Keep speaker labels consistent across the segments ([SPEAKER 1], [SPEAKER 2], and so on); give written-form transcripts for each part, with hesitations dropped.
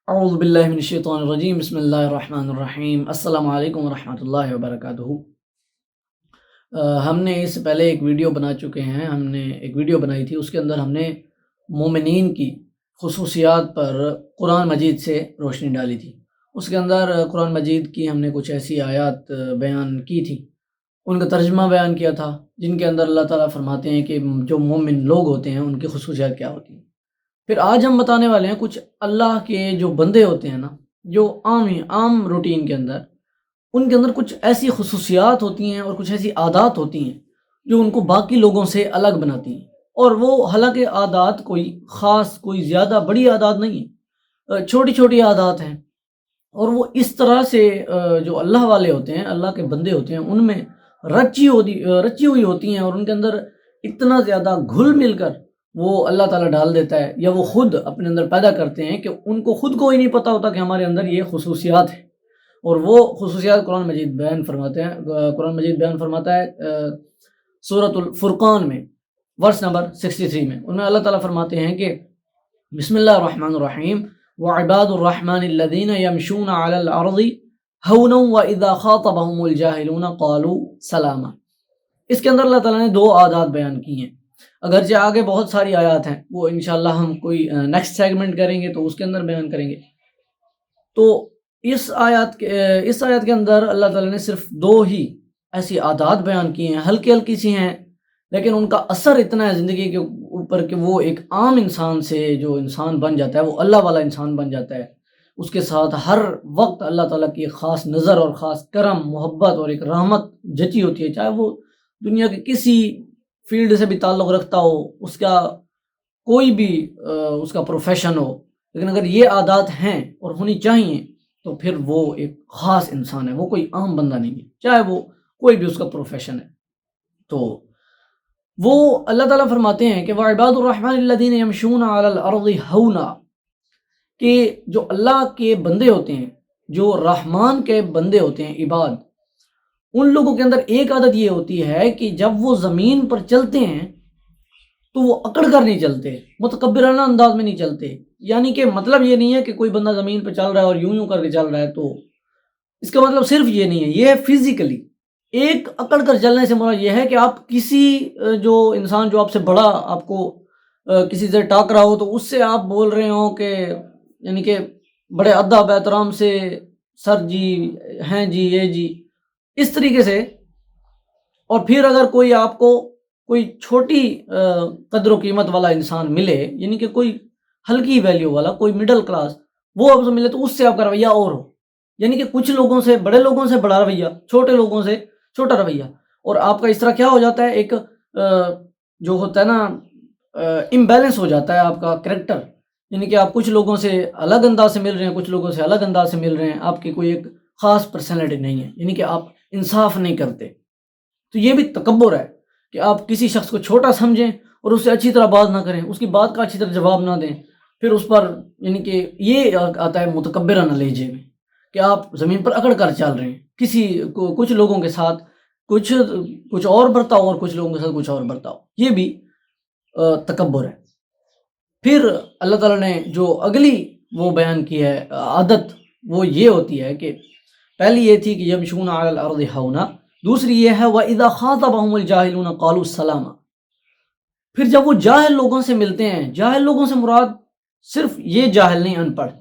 [SPEAKER 1] اعوذ باللہ من الشیطان الرجیم، بسم اللہ الرحمن الرحیم، السلام علیکم ورحمۃ اللہ وبرکاتہ۔ ہم نے اس سے پہلے ایک ویڈیو بنا چکے ہیں، ہم نے ایک ویڈیو بنائی تھی، اس کے اندر ہم نے مومنین کی خصوصیات پر قرآن مجید سے روشنی ڈالی تھی۔ اس کے اندر قرآن مجید کی ہم نے کچھ ایسی آیات بیان کی تھی، ان کا ترجمہ بیان کیا تھا، جن کے اندر اللہ تعالیٰ فرماتے ہیں کہ جو مومن لوگ ہوتے ہیں ان کی خصوصیات کیا ہوتی ہیں۔ پھر آج ہم بتانے والے ہیں کچھ اللہ کے جو بندے ہوتے ہیں نا، جو عام روٹین کے اندر ان کے اندر کچھ ایسی خصوصیات ہوتی ہیں اور کچھ ایسی عادات ہوتی ہیں جو ان کو باقی لوگوں سے الگ بناتی ہیں، اور وہ حالانکہ عادات کوئی خاص کوئی زیادہ بڑی عادات نہیں ہیں، چھوٹی چھوٹی عادات ہیں، اور وہ اس طرح سے جو اللہ والے ہوتے ہیں، اللہ کے بندے ہوتے ہیں، ان میں رچی ہوئی ہوتی ہیں، اور ان کے اندر اتنا زیادہ گھل مل کر وہ اللہ تعالیٰ ڈال دیتا ہے، یا وہ خود اپنے اندر پیدا کرتے ہیں کہ ان کو خود کو ہی نہیں پتہ ہوتا کہ ہمارے اندر یہ خصوصیات ہیں، اور وہ خصوصیات قرآن مجید بیان فرماتے ہیں۔ قرآن مجید بیان فرماتا ہے سورۃ الفرقان میں، ورس نمبر 63 میں، ان میں اللہ تعالیٰ فرماتے ہیں کہ بسم اللہ الرحمن الرحیم وعباد الرحمن الذین یمشون علی الارض ہونا واذا خاطبهم الجاہلون قالوا سلاما۔ اس کے اندر اللہ تعالیٰ نے دو عادات بیان کی ہیں، اگرچہ آگے بہت ساری آیات ہیں، وہ انشاءاللہ ہم کوئی نیکسٹ سیگمنٹ کریں گے تو اس کے اندر بیان کریں گے۔ تو اس آیات کے اندر اللہ تعالیٰ نے صرف دو ہی ایسی عادات بیان کی ہیں، ہلکی ہلکی سی ہیں، لیکن ان کا اثر اتنا ہے زندگی کے اوپر کہ وہ ایک عام انسان سے جو انسان بن جاتا ہے، وہ اللہ والا انسان بن جاتا ہے، اس کے ساتھ ہر وقت اللہ تعالیٰ کی ایک خاص نظر اور خاص کرم، محبت اور ایک رحمت جچی ہوتی ہے، چاہے وہ دنیا کے کسی فیلڈ سے بھی تعلق رکھتا ہو، اس کا کوئی بھی اس کا پروفیشن ہو، لیکن اگر یہ عادات ہیں اور ہونی چاہیے تو پھر وہ ایک خاص انسان ہے، وہ کوئی عام بندہ نہیں ہے، چاہے وہ کوئی بھی اس کا پروفیشن ہے۔ تو وہ اللہ تعالیٰ فرماتے ہیں کہ وَعِبَادُ الرَّحْمَنِ الَّذِينَ يَمْشُونَ عَلَى الْأَرْضِ هَوْنًا، کہ جو اللہ کے بندے ہوتے ہیں، جو رحمان کے بندے ہوتے ہیں، عباد، ان لوگوں کے اندر ایک عادت یہ ہوتی ہے کہ جب وہ زمین پر چلتے ہیں تو وہ اکڑ کر نہیں چلتے، متکبرانہ انداز میں نہیں چلتے، یعنی کہ مطلب یہ نہیں ہے کہ کوئی بندہ زمین پہ چل رہا ہے اور یوں کر کے چل رہا ہے، تو اس کا مطلب صرف یہ نہیں ہے، یہ ہے فزیکلی ایک اکڑ کر چلنے سے مراد یہ ہے کہ آپ کسی جو انسان جو آپ سے بڑا، آپ کو کسی سے ٹاک رہا ہو تو اس سے آپ بول رہے ہوں کہ یعنی کہ بڑے ادب احترام سے، سر جی، ہیں جی، یہ جی، اس طریقے سے، اور پھر اگر کوئی آپ کو کوئی چھوٹی قدر و قیمت والا انسان ملے، یعنی کہ کوئی ہلکی ویلیو والا، کوئی مڈل کلاس، وہ آپ سے ملے تو اس سے آپ کا رویہ اور ہو، یعنی کہ کچھ لوگوں سے، بڑے لوگوں سے بڑا رویہ، چھوٹے لوگوں سے چھوٹا رویہ، اور آپ کا اس طرح کیا ہو جاتا ہے، ایک جو ہوتا ہے نا امبیلنس ہو جاتا ہے آپ کا کریکٹر، یعنی کہ آپ کچھ لوگوں سے الگ انداز سے مل رہے ہیں، کچھ لوگوں سے الگ انداز سے مل رہے ہیں، آپ کی کوئی ایک خاص پرسنالٹی نہیں ہے، یعنی کہ آپ انصاف نہیں کرتے۔ تو یہ بھی تکبر ہے کہ آپ کسی شخص کو چھوٹا سمجھیں اور اس سے اچھی طرح بات نہ کریں، اس کی بات کا اچھی طرح جواب نہ دیں، پھر اس پر یعنی کہ یہ آتا ہے متکبرانہ لہجے میں کہ آپ زمین پر اکڑ کر چل رہے ہیں، کچھ لوگوں کے ساتھ کچھ اور برتاؤ اور کچھ لوگوں کے ساتھ کچھ اور برتاؤ، یہ بھی تکبر ہے۔ پھر اللہ تعالیٰ نے جو اگلی وہ بیان کی ہے عادت، وہ یہ ہوتی ہے کہ پہلی یہ تھی کہ یمشون علی الارض ہونا، دوسری یہ ہے وَإِذَا خَاطَبَهُمُ الْجَاهِلُونَ قَالُوا سَلَامًا۔ پھر جب وہ جاہل لوگوں سے ملتے ہیں، جاہل لوگوں سے مراد صرف یہ جاہل نہیں، ان پڑھ،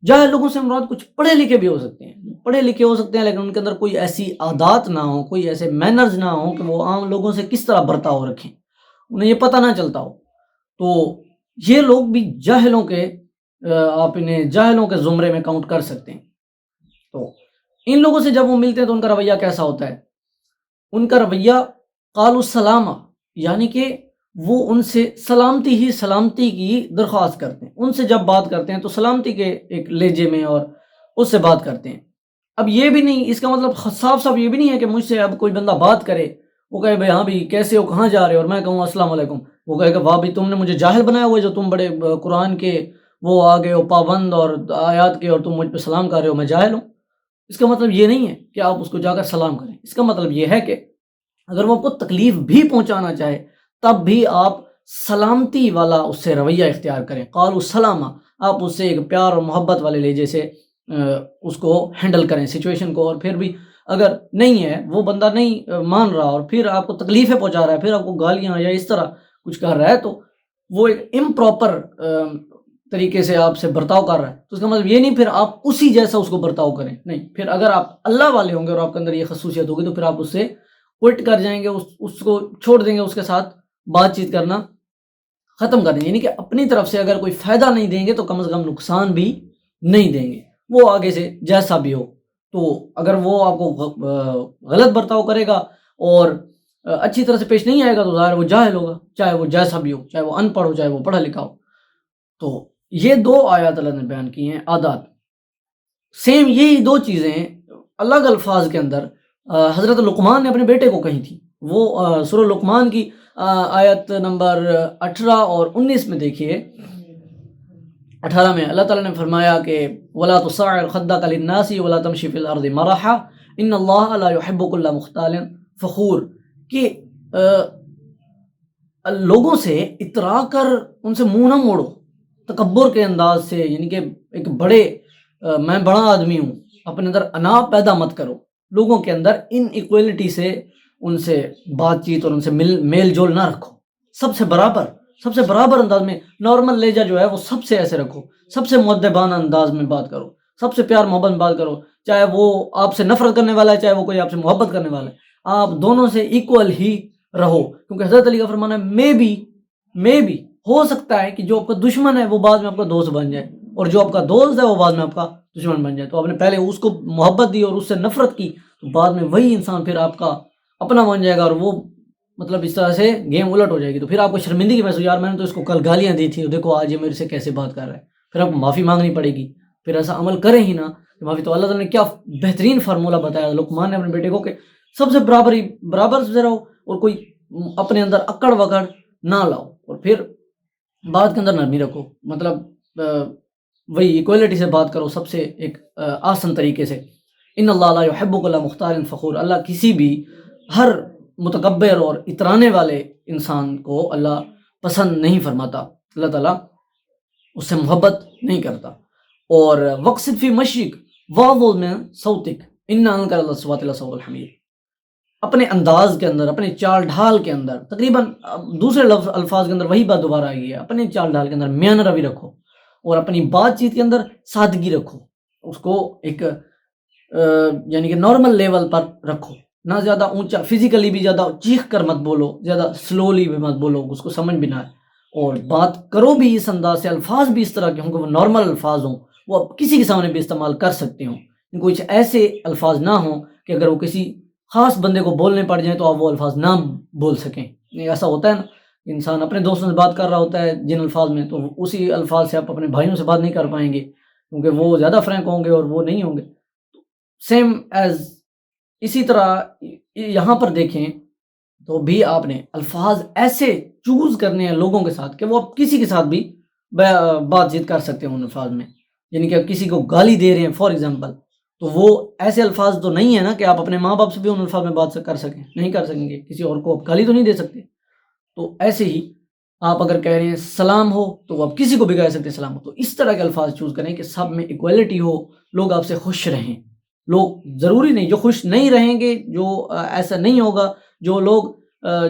[SPEAKER 1] جاہل لوگوں سے مراد کچھ پڑھے لکھے بھی ہو سکتے ہیں، پڑھے لکھے ہو سکتے ہیں لیکن ان کے اندر کوئی ایسی عادات نہ ہو، کوئی ایسے مینرز نہ ہوں کہ وہ عام لوگوں سے کس طرح برتاؤ رکھیں، انہیں یہ پتہ نہ چلتا ہو، تو یہ لوگ بھی جاہلوں کے آپ انہیں جاہلوں کے زمرے میں کاؤنٹ کر سکتے ہیں۔ تو ان لوگوں سے جب وہ ملتے ہیں تو ان کا رویہ کیسا ہوتا ہے؟ ان کا رویہ قالوا سلاما، یعنی کہ وہ ان سے سلامتی کی درخواست کرتے ہیں، ان سے جب بات کرتے ہیں تو سلامتی کے ایک لہجے میں اور اس سے بات کرتے ہیں۔ اب یہ بھی نہیں، اس کا مطلب صاف یہ بھی نہیں ہے کہ مجھ سے اب کوئی بندہ بات کرے، وہ کہے بھائی ہاں بھی کیسے ہو، کہاں جا رہے ہو، اور میں کہوں السلام علیکم، وہ کہے کہ واہ بھی تم نے مجھے جاہل بنایا ہوا ہے، جو تم بڑے قرآن کے وہ آگے ہو پابند اور آیات کے، اور تم مجھ پہ سلام کر رہے ہو، میں جاہل ہوں۔ اس کا مطلب یہ نہیں ہے کہ آپ اس کو جا کر سلام کریں، اس کا مطلب یہ ہے کہ اگر وہ آپ کو تکلیف بھی پہنچانا چاہے تب بھی آپ سلامتی والا اس سے رویہ اختیار کریں، قالوا سلاما، آپ اس سے ایک پیار اور محبت والے لہجے سے اس کو ہینڈل کریں سچویشن کو. اور پھر بھی اگر نہیں ہے وہ بندہ نہیں مان رہا اور پھر آپ کو تکلیفیں پہنچا رہا ہے, پھر آپ کو گالیاں یا اس طرح کچھ کر رہا ہے, تو وہ ایک امپراپر طریقے سے آپ سے برتاؤ کر رہا ہے, تو اس کا مطلب یہ نہیں پھر آپ اسی جیسا اس کو برتاؤ کریں. نہیں, پھر اگر آپ اللہ والے ہوں گے اور آپ کے اندر یہ خصوصیت ہوگی تو پھر آپ اس سے کوئٹ کر جائیں گے, اس کو چھوڑ دیں گے, اس کے ساتھ بات چیت کرنا ختم کر دیں گے. یعنی کہ اپنی طرف سے اگر کوئی فائدہ نہیں دیں گے تو کم از کم نقصان بھی نہیں دیں گے, وہ آگے سے جیسا بھی ہو. تو اگر وہ آپ کو غلط برتاؤ کرے گا اور اچھی طرح سے پیش نہیں آئے گا تو ظاہر وہ جاہل ہوگا, چاہے وہ جیسا بھی ہو, چاہے وہ ان پڑھ ہو چاہے وہ پڑھا لکھا ہو. تو یہ 2 آیات اللہ نے بیان کی ہیں عادات. سیم یہی 2 چیزیں الگ الفاظ کے اندر حضرت لقمان نے اپنے بیٹے کو کہی تھی. وہ سورہ لقمان کی آیت نمبر 18 اور 19 میں دیکھیے. 18 میں اللہ تعالیٰ نے فرمایا کہ وَلَا تُصَعِّرْ خَدَّكَ لِلنَّاسِ وَلَا تَمْشِ فِي الْأَرْضِ مَرَحًا إِنَّ اللَّهَ لَا يُحِبُّ كُلَّ مُخْتَالٍ فَخُورٍ. کہ لوگوں سے اترا کر ان سے منہ نہ موڑو تکبر کے انداز سے, یعنی کہ ایک بڑے میں بڑا آدمی ہوں, اپنے اندر انا پیدا مت کرو. لوگوں کے اندر ان ایکویلٹی سے ان سے بات چیت اور ان سے میل جول نہ رکھو. سب سے برابر انداز میں نارمل لہجہ جو ہے وہ سب سے ایسے رکھو, سب سے مؤدبانہ انداز میں بات کرو, سب سے پیار محبت میں بات کرو, چاہے وہ آپ سے نفرت کرنے والا ہے چاہے وہ کوئی آپ سے محبت کرنے والا ہے, آپ دونوں سے ایکول ہی رہو. کیونکہ حضرت علی کا فرمانا ہے میں بھی ہو سکتا ہے کہ جو آپ کا دشمن ہے وہ بعد میں آپ کا دوست بن جائے, اور جو آپ کا دوست ہے وہ بعد میں آپ کا دشمن بن جائے. تو آپ نے پہلے اس کو محبت دی اور اس سے نفرت کی, تو بعد میں وہی انسان پھر آپ کا اپنا بن جائے گا, اور وہ مطلب اس طرح سے گیم الٹ ہو جائے گی. تو پھر آپ کو شرمندگی محسوس, یار میں نے تو اس کو کل گالیاں دی تھی, دیکھو آج یہ میرے سے کیسے بات کر رہا ہے. پھر آپ کو معافی مانگنی پڑے گی. پھر ایسا عمل کریں ہی نہ معافی. تو اللہ تعالیٰ نے کیا بہترین فارمولہ بتایا لقمان نے اپنے بیٹے کو کہ سب سے برابر سے رہو, اور کوئی اپنے اندر اکڑ وکڑ نہ لاؤ, اور پھر بات کے اندر نرمی رکھو. مطلب وہی ایکویلٹی سے بات کرو, سب سے ایک آسان طریقے سے. ان اللہ لا یحب کل مختال فخور. اللہ کسی بھی ہر متکبر اور اترانے والے انسان کو اللہ پسند نہیں فرماتا. اللہ تعالیٰ اس سے محبت نہیں کرتا. اور وقصد فی مشرق واغضض من صوتک ان انکر الاصوات لصوت الحمیر. اپنے انداز کے اندر, اپنے چال ڈھال کے اندر, تقریباً دوسرے الفاظ کے اندر وہی بات دوبارہ آئی ہے, اپنے چال ڈھال کے اندر میانہ روی رکھو, اور اپنی بات چیت کے اندر سادگی رکھو. اس کو ایک یعنی کہ نارمل لیول پر رکھو, نہ زیادہ اونچا, فزیکلی بھی زیادہ چیخ کر مت بولو, زیادہ سلولی بھی مت بولو, اس کو سمجھ بھی نہ آئے. اور بات کرو بھی اس انداز سے, الفاظ بھی اس طرح کے ہوں کہ وہ نارمل الفاظ ہوں, وہ آپ کسی کے سامنے بھی استعمال کر سکتے ہوں. کچھ ایسے الفاظ نہ ہوں کہ اگر وہ کسی خاص بندے کو بولنے پڑ جائیں تو آپ وہ الفاظ نہ بول سکیں. ایسا ہوتا ہے نا, انسان اپنے دوستوں سے بات کر رہا ہوتا ہے جن الفاظ میں, تو اسی الفاظ سے آپ اپنے بھائیوں سے بات نہیں کر پائیں گے, کیونکہ وہ زیادہ فرینک ہوں گے اور وہ نہیں ہوں گے. سیم ایز اسی طرح یہاں پر دیکھیں تو بھی آپ نے الفاظ ایسے چوز کرنے ہیں لوگوں کے ساتھ کہ وہ آپ کسی کے ساتھ بھی بات چیت کر سکتے ہیں ان الفاظ میں. یعنی کہ آپ کسی کو گالی دے رہے ہیں فار ایگزامپل, تو وہ ایسے الفاظ تو نہیں ہے نا کہ آپ اپنے ماں باپ سے بھی ان الفاظ میں بات کر سکیں, نہیں کر سکیں گے. کسی اور کو آپ گالی تو نہیں دے سکتے. تو ایسے ہی آپ اگر کہہ رہے ہیں سلام ہو تو آپ کسی کو بھی کہہ سکتے ہیں سلام ہو. تو اس طرح کے الفاظ چوز کریں کہ سب میں ایکویلٹی ہو, لوگ آپ سے خوش رہیں. لوگ ضروری نہیں جو خوش نہیں رہیں گے, جو ایسا نہیں ہوگا, جو لوگ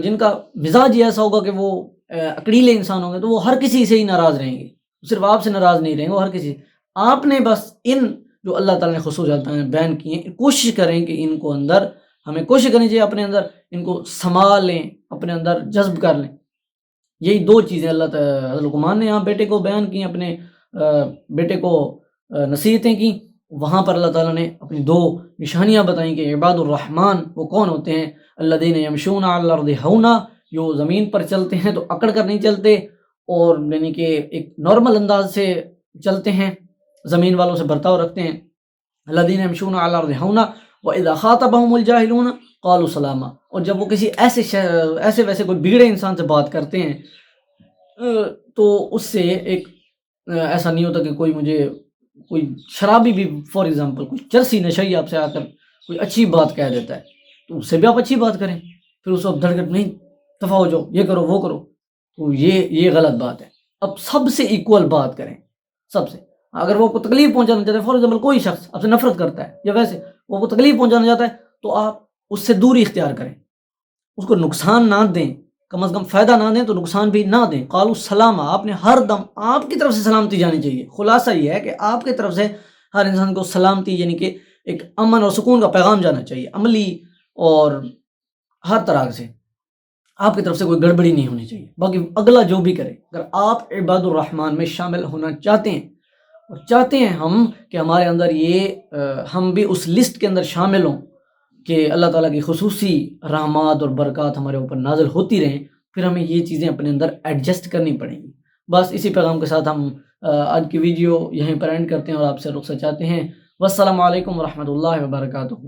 [SPEAKER 1] جن کا مزاج ہی ایسا ہوگا کہ وہ اکڑیلے انسان ہوں گے, تو وہ ہر کسی سے ہی ناراض رہیں گے. صرف آپ سے ناراض نہیں رہیں گے, وہ ہر کسی. آپ نے بس ان جو اللہ تعالیٰ نے خصوصیات بیان کی ہیں, کوشش کریں کہ ان کو اندر, ہمیں کوشش کرنی چاہیے اپنے اندر ان کو سنبھال لیں, اپنے اندر جذب کر لیں. یہی 2 چیزیں اللہ تعالیٰ حضرت لقمان نے یہاں بیٹے کو بیان کی, اپنے بیٹے کو نصیحتیں کی. وہاں پر اللہ تعالیٰ نے اپنی 2 نشانیاں بتائیں کہ عباد الرحمن وہ کون ہوتے ہیں, الذین یمشون علی الارض ہونا, جو زمین پر چلتے ہیں تو اکڑ کر نہیں چلتے, اور یعنی کہ ایک نارمل انداز سے چلتے ہیں, زمین والوں سے برتاؤ رکھتے ہیں. الذین یمشون علی الارض ہونا واذا خاطبهم الجاہلون قالوا سلاما. اور جب وہ کسی ایسے ویسے کوئی بگڑے انسان سے بات کرتے ہیں تو اس سے ایک ایسا نہیں ہوتا کہ کوئی شرابی بھی فار ایگزامپل کوئی چرسی نشئی آپ سے آ کر کوئی اچھی بات کہہ دیتا ہے, تو اس سے بھی آپ اچھی بات کریں, پھر اس وقت دھڑکن نہیں دفع ہو جاؤ, یہ کرو وہ کرو. تو یہ غلط بات ہے. اب سب سے ایکول بات کریں, سب سے. اگر وہ کو تکلیف پہنچانا چاہتا ہے، فار ایگزامپل کوئی شخص آپ سے نفرت کرتا ہے یا ویسے وہ کو تکلیف پہنچانا چاہتا ہے، تو آپ اس سے دوری اختیار کریں، اس کو نقصان نہ دیں، کم از کم فائدہ نہ دیں تو نقصان بھی نہ دیں. قالوا السلام، آپ نے ہر دم آپ کی طرف سے سلامتی جانی چاہیے. خلاصہ یہ ہے کہ آپ کی طرف سے ہر انسان کو سلامتی یعنی کہ ایک امن اور سکون کا پیغام جانا چاہیے، عملی اور ہر طرح سے آپ کی طرف سے کوئی گڑبڑی نہیں ہونی چاہیے. باقی اگلا جو بھی کرے، اگر آپ عباد الرحمن میں شامل ہونا چاہتے ہیں اور چاہتے ہیں ہم کہ ہمارے اندر یہ ہم بھی اس لسٹ کے اندر شامل ہوں کہ اللہ تعالیٰ کی خصوصی رحمات اور برکات ہمارے اوپر نازل ہوتی رہیں، پھر ہمیں یہ چیزیں اپنے اندر ایڈجسٹ کرنی پڑیں گی. بس اسی پیغام کے ساتھ ہم آج کی ویڈیو یہیں پر اینڈ کرتے ہیں اور آپ سے رخصت چاہتے ہیں. والسلام علیکم ورحمۃ اللہ وبرکاتہ.